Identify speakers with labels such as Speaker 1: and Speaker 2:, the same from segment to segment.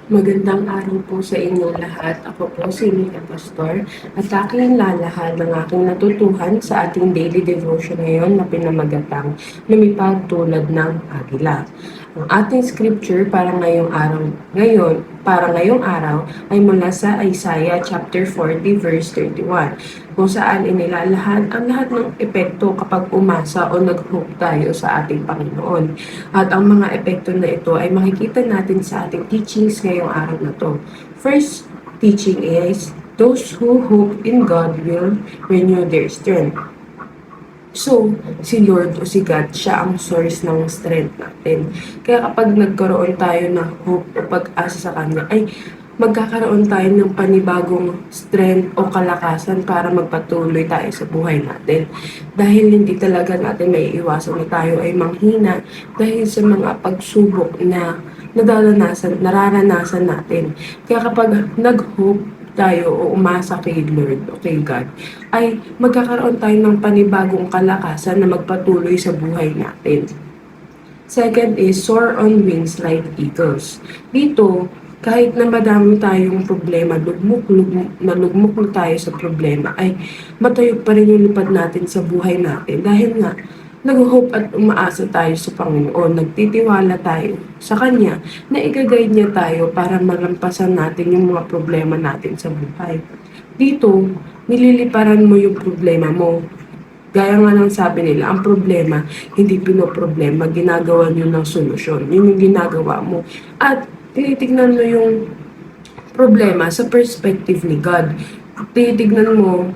Speaker 1: Magandang araw po sa inyong lahat. Ako po si Mika Pastor at aking lalahad ng aking natutuhan sa ating daily devotion ngayon na pinamagatang lumipad tulad ng agila. Ang ating scripture para ngayong araw ay mula sa Isaiah chapter 40 verse 31 kung saan inilalahad ang lahat ng epekto kapag umasa o nag-hope tayo sa ating Panginoon. At ang mga epekto na ito ay makikita natin sa ating teachings ngayong araw na to. First teaching is, those who hope in God will renew their strength. So, si Lord o si God, siya ang source ng strength natin. Kaya kapag nagkaroon tayo ng hope o pag-asa sa Kanya, ay magkakaroon tayo ng panibagong strength o kalakasan para magpatuloy tayo sa buhay natin. Dahil hindi talaga natin may iwasan na tayo ay manghina dahil sa mga pagsubok na nararanasan natin. Kaya kapag nag-hope tayo o umasa kay Lord o kay God, ay magkakaroon tayo ng panibagong kalakasan na magpatuloy sa buhay natin. Second is soar on wings like eagles. Dito, kahit na madami tayong problema, lugmok na tayo sa problema, ay matayo pa rin yung lipad natin sa buhay natin. Dahil nga, nag-hope at umaasa tayo sa Panginoon, nagtitiwala tayo sa Kanya na i-guide niya tayo para malampasan natin yung mga problema natin sa buhay. Dito, nililiparan mo yung problema mo. Gaya nga ng sabi nila, ang problema, hindi pinoproblema, ginagawa nyo ng solusyon. Yun yung ginagawa mo. At tinitignan mo yung problema sa perspective ni God. Tinitignan mo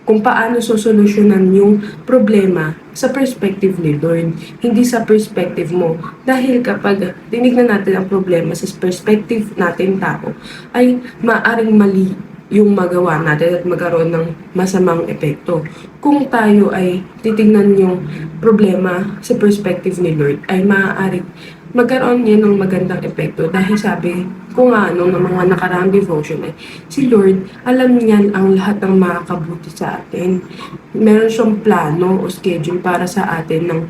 Speaker 1: kung paano sosolusyonan yung problema sa perspective ni Lord, hindi sa perspective mo. Dahil kapag tinignan natin ang problema sa perspective natin tao, ay maaring mali yung magawa natin at magkaroon ng masamang epekto. Kung tayo ay titignan yung problema sa perspective ni Lord, ay maaaring magkaroon niya ng magandang epekto dahil sabi ko nga nung mga nakaraang devotion ay si Lord, alam niyan ang lahat ng makakabuti sa atin. Meron siyang plano o schedule para sa atin ng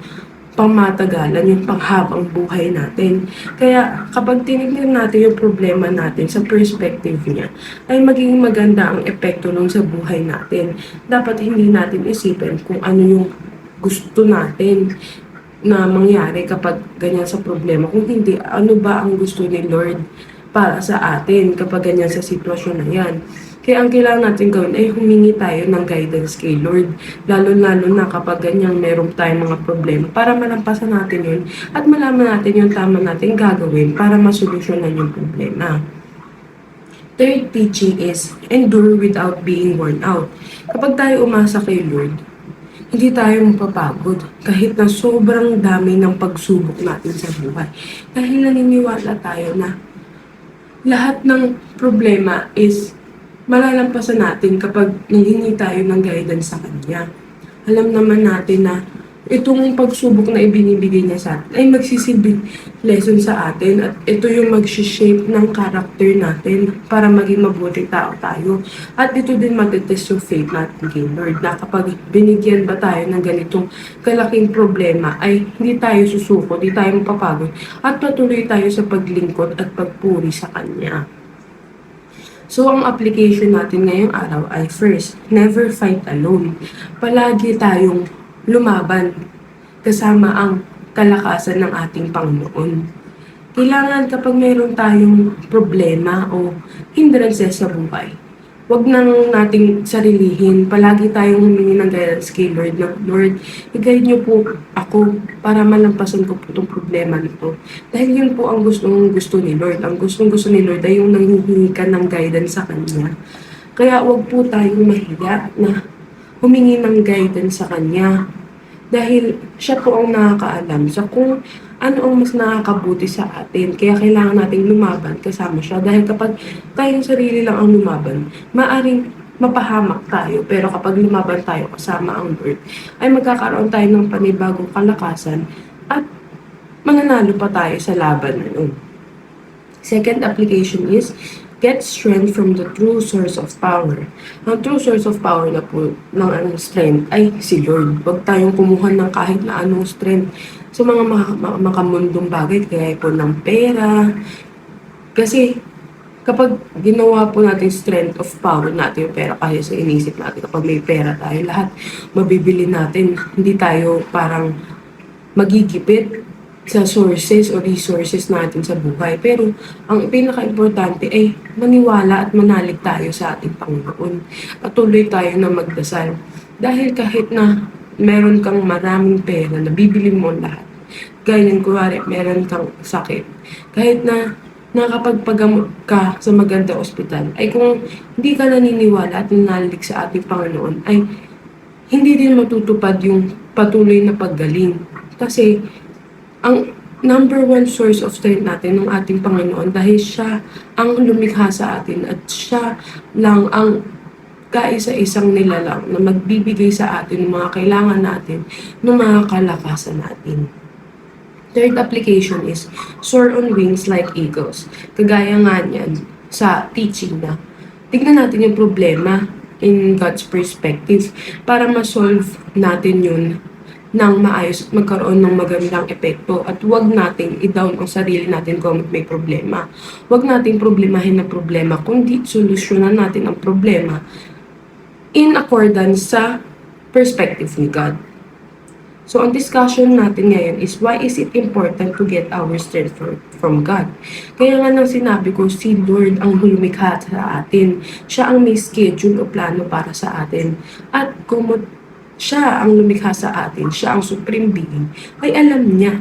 Speaker 1: pangmatagalan, yung panghabang buhay natin. Kaya kapag tinignan natin yung problema natin sa perspective niya, ay magiging maganda ang epekto nun sa buhay natin. Dapat hindi natin isipin kung ano yung gusto natin na mangyari kapag ganyan sa problema. Kung hindi, ano ba ang gusto ni Lord para sa atin kapag ganyan sa sitwasyon na yan. Kaya ang kailangan natin gawin ay humingi tayo ng guidance kay Lord. Lalo-lalo na kapag ganyan meron tayong mga problema para malampasan natin yun at malaman natin yung tama natin gagawin para masolusyonan yung problema. Third teaching is endure without being worn out. Kapag tayo umasa kay Lord, hindi tayo mapapagod kahit na sobrang dami ng pagsubok natin sa buhay. Dahil naniniwala tayo na lahat ng problema is malalampasan natin kapag nanghingi tayo ng guidance sa Kanya. Alam naman natin na itong pagsubok na ibinibigay niya sa atin ay magsisilbing lesson sa atin at ito yung mag-shape ng character natin para maging mabuting tao tayo. At dito din matitest yung faith natin kay Lord na kapag binigyan ba tayo ng ganitong kalaking problema ay hindi tayo susuko, hindi tayo mapapagod at patuloy tayo sa paglingkod at pagpuri sa Kanya. So, ang application natin ngayong araw ay first, never fight alone. Palagi tayong lumaban kasama ang kalakasan ng ating Panginoon. Kailangan kapag mayroon tayong problema o hindrances sa buhay, wag nang nating sarilihin. Palagi tayong humingi ng guidance kay Lord na, Lord, i-guide niyo po ako para malampasan ko po itong problema nito. Dahil yun po ang gusto ni Lord. Ang gusto ni Lord ay yung nanghihingi ka ng guidance sa Kanya. Kaya wag po tayong mahiya na humingi ng guidance sa Kanya. Dahil siya po ang nakakaalam sa kung ano ang mas nakakabuti sa atin. Kaya kailangan nating lumaban kasama siya. Dahil kapag tayong sarili lang ang lumaban, maaring mapahamak tayo. Pero kapag lumaban tayo kasama ang Lord, ay magkakaroon tayo ng panibagong kalakasan at mananalo pa tayo sa laban na yun. Second application is, get strength from the true source of power. Ang true source of power na po ng strength ay si Lord. Huwag tayong kumuha ng kahit na anong strength sa mga makamundong bagay, kaya po ng pera. Kasi Kapag ginawa po natin strength of power natin yung pera kasi sa inisip natin kapag may pera tayo, lahat mabibili natin. Hindi tayo parang magigipit sa sources o resources natin sa buhay. Pero ang pinaka-importante ay maniwala at manalig tayo sa ating Panginoon. Patuloy tayo na magdasal. Dahil kahit na meron kang maraming pera, nabibili mo lahat. Gaya ng kunwari, meron kang sakit. Kahit na nakapagpagamot ka sa magandang ospital, ay kung hindi ka naniniwala at nanalig sa ating Panginoon, ay hindi din matutupad yung patuloy na paggaling. Kasi ang number one source of strength natin ng ating Panginoon dahil siya ang lumikha sa atin at siya lang ang kaisa-isang nilalang na magbibigay sa atin ng mga kailangan natin, ng mga kalakasan natin. Third application is soar on wings like eagles. Kagaya nga niyan sa teaching na tignan natin yung problema in God's perspective para ma-solve natin yun ng maayos at magkaroon ng magandang epekto at huwag nating i-down ang sarili natin kung may problema. Huwag nating problemahin na problema, kundi solusyonan natin ang problema in accordance sa perspective ni God. So, ang discussion natin ngayon is why is it important to get our strength from God? Kaya nga nang sinabi ko, si Lord ang lumikha sa atin. Siya ang may schedule o plano para sa atin. At kung siya ang lumikha sa atin, siya ang supreme being, ay alam niya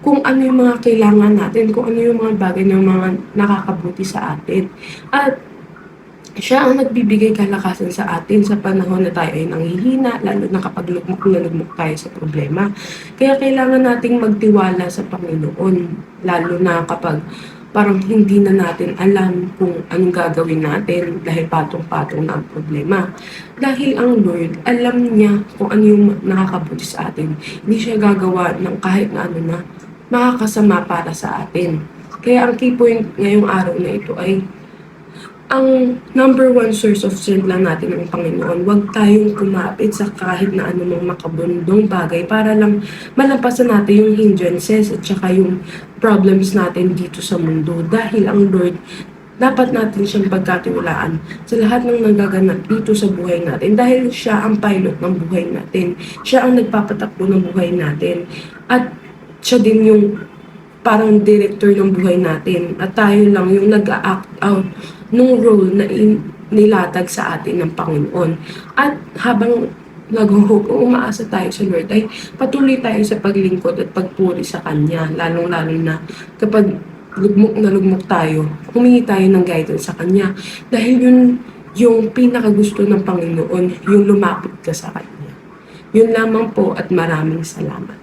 Speaker 1: kung ano yung mga kailangan natin, kung ano yung mga bagay na mga nakakabuti sa atin. At siya ang nagbibigay kalakasan sa atin sa panahon na tayo ay nanghihina, lalo na kapag lugmok na lugmok tayo sa problema. Kaya kailangan nating magtiwala sa Panginoon, lalo na kapag parang hindi na natin alam kung anong gagawin natin dahil patong-patong na ang problema. Dahil ang Lord, alam niya kung ano yung nakakabuti sa atin. Hindi siya gagawa ng kahit na ano na makakasama para sa atin. Kaya ang key point ngayong araw na ito ay ang number one source of strength lang natin ng Panginoon. Huwag tayong kumapit sa kahit na anumang makabundong bagay para lang malampasan natin yung hindrances at saka yung problems natin dito sa mundo. Dahil ang Lord, dapat natin siyang pagkatiwalaan sa lahat ng nagaganap dito sa buhay natin. Dahil siya ang pilot ng buhay natin. Siya ang nagpapatakbo ng buhay natin. At siya din yung parang director ng buhay natin. At tayo lang yung nag-act out nung role na nilatag sa atin ng Panginoon. At habang nag-hope o umaasa tayo sa Lord, ay patuloy tayo sa paglingkod at pagpuri sa Kanya. Lalong-lalo na kapag lugmok tayo, humingi tayo ng guidance sa Kanya. Dahil yun yung pinakagusto ng Panginoon, yung lumapit ka sa Kanya. Yun lamang po at maraming salamat.